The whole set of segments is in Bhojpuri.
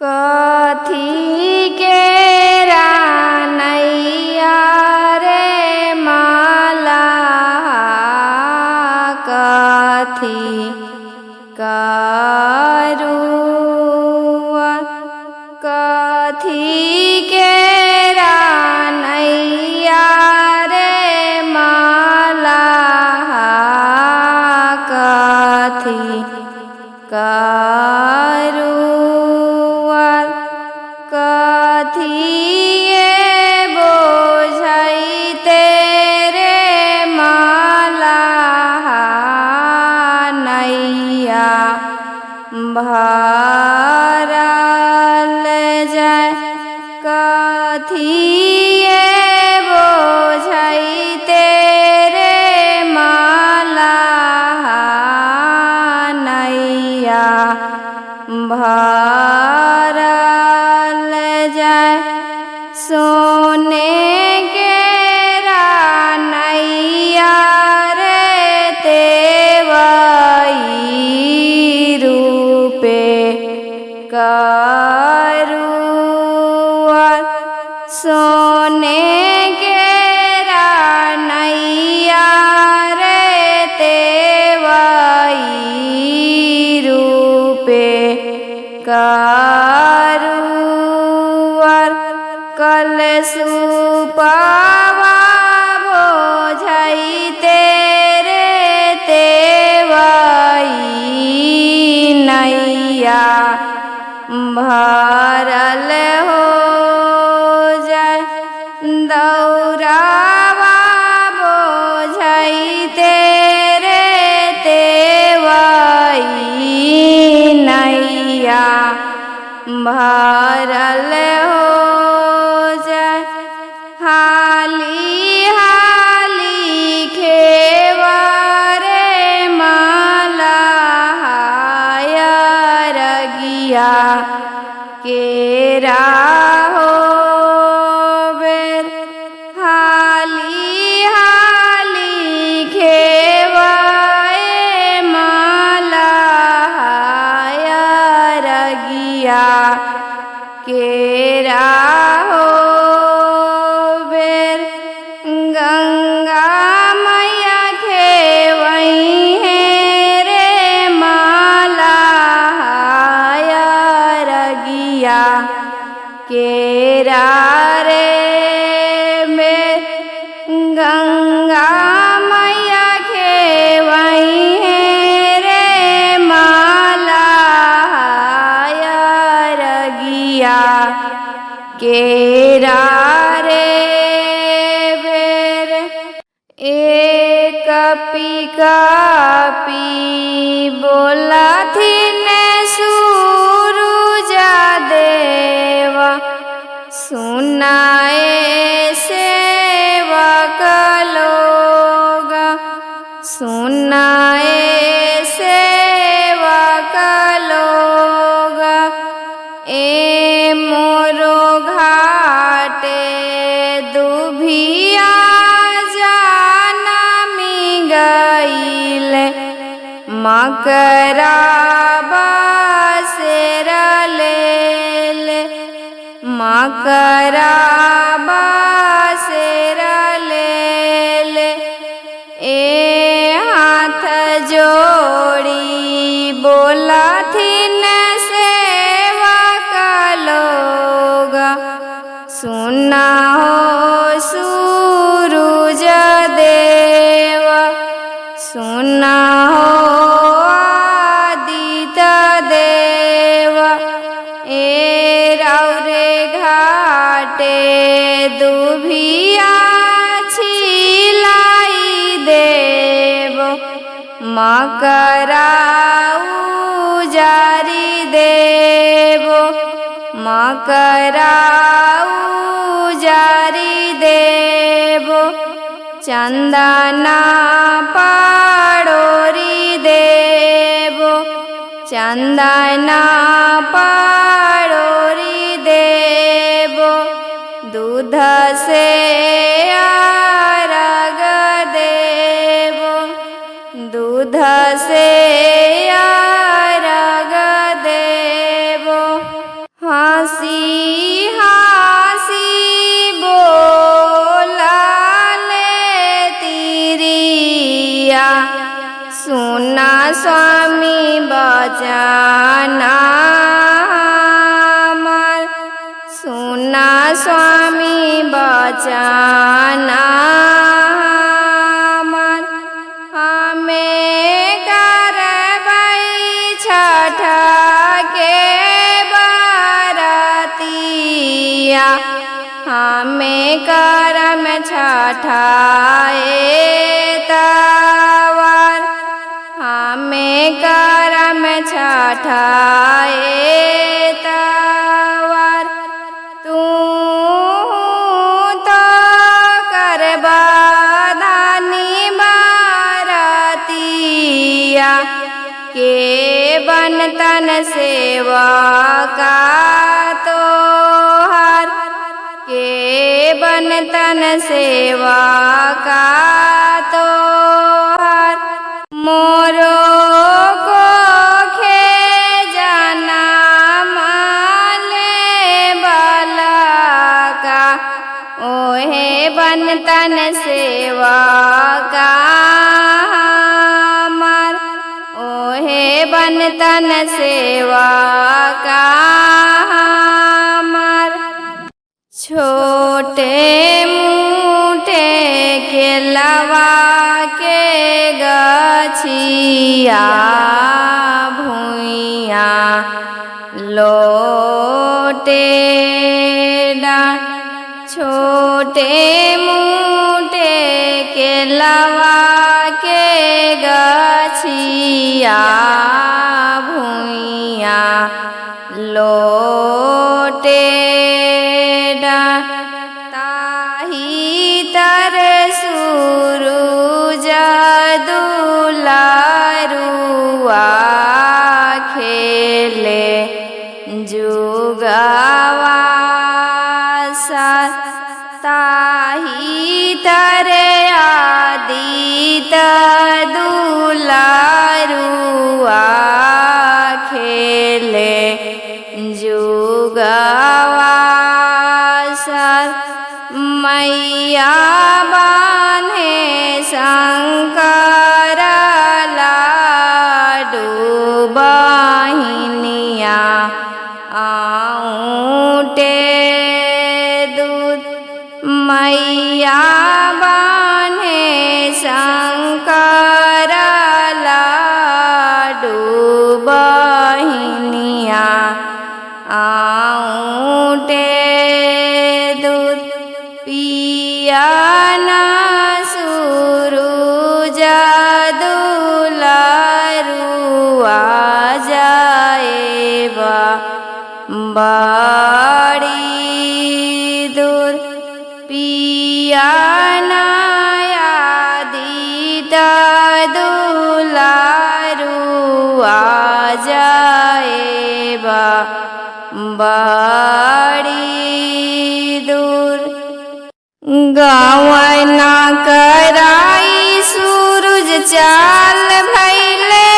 कथी के रानैया रे माला कथी करुआ कथी के रानैया रे माला कथी करुआ कथिए बोझैते रे माला नैया भरल जाय कथिए बोझैते रे माला नैया भरल जाय सोने के रानैया रे तेवई रूपे करुआ सोने के रानैया रे तेवई रूपे करुआ कलशुपवा बोझैते रे तेवई नैया भरल हो जाय दौरावा बोझैते रे तेवई नैया भरल हो जाय हाली हाली खेवा रे माला रगिया केरा हो बेर हाली हाली खेवा माला रगिया केरा हो बेर गंगा मैया खेवई है रे माला रगिया केरा रे बेर गंगा मैया खेवई है रे माला रगिया केरा रे बेर एक पिकापी बोलथिन सूरुजा देवा सुनाए सेवक लोग सुनाए सेवक लोग ए मोरो घाटे दुभिया जाना मी गईल मकरा बसेर लेल मकरा बसेर लेल ए हाथ जोड़ी बोलथिन सेवक लोग सुना हो सूरुज देव सुना हो आदित्य देव ए रौरे घाटे दुभिया छिलाई देव मकरा उजारी देव मकरा उजारी देव चंदना पाड़ोरी देव चंदना पाड़ोरी देव दूध से आरग देव दूध से आरग देव स्वामी बचना हमार, सुना स्वामी बचना हमार। हमें करबै छठ के बरतिया, हमें करम छठ एतवार, हमें करम छठ एतवार। तू तो करबा धानी बरतिया, के बनतन सेवा का तोहार, के बनतन सेवा का तोहार। मोरो को खे जाना माले बाला का, ओहे बनतन सेवा का हमार, ओहे बनतन सेवा का हमार। छोटे मोटे के लवा के गछिया भुइया लोटे डाँट, छोटे मोटे के लवा के गछिया भुइया लोटे डाँट। ताही तर सूरुज दुलारुआ खेले जुगवा साथ, ताही तर आदित दुलारुआ खेले जुगवा साथ। मैया बान्हे शंकर लाडू बहिनिया आऊटे दूध, मैया बान्हे शंकर लाडू बहिनिया आऊटे दूध। पिया ना सूरुज दुलारुआ जाएबा बड़ी दूर, पिया ना आदित दुलारुआ जाएबा बड़ी दूर। गवना कराई सूरज चाल भैले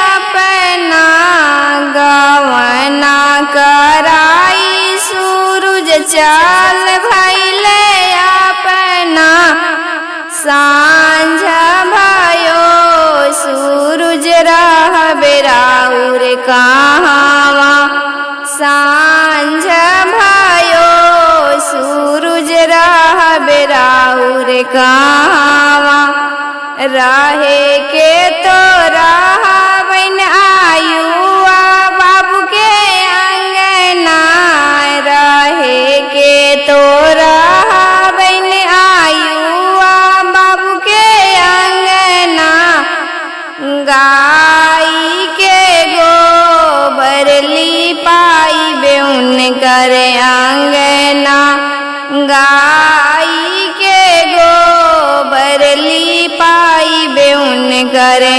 अपना, गवना कराई सूरज चाल भैले अपना। सांझ भयो सूरज रहबे राउर कहाँवा, सांझ भयो सूरज रहबे राउर कहाँवा। रहे के तो रहबन आयुआ बाबू के अंगना, रहे के तो रहबन आयुआ बाबू के अंगना। गाई के गोबर लिपाई बेउन करे अंगना, गाई के गोबर लिपाई बेउन करे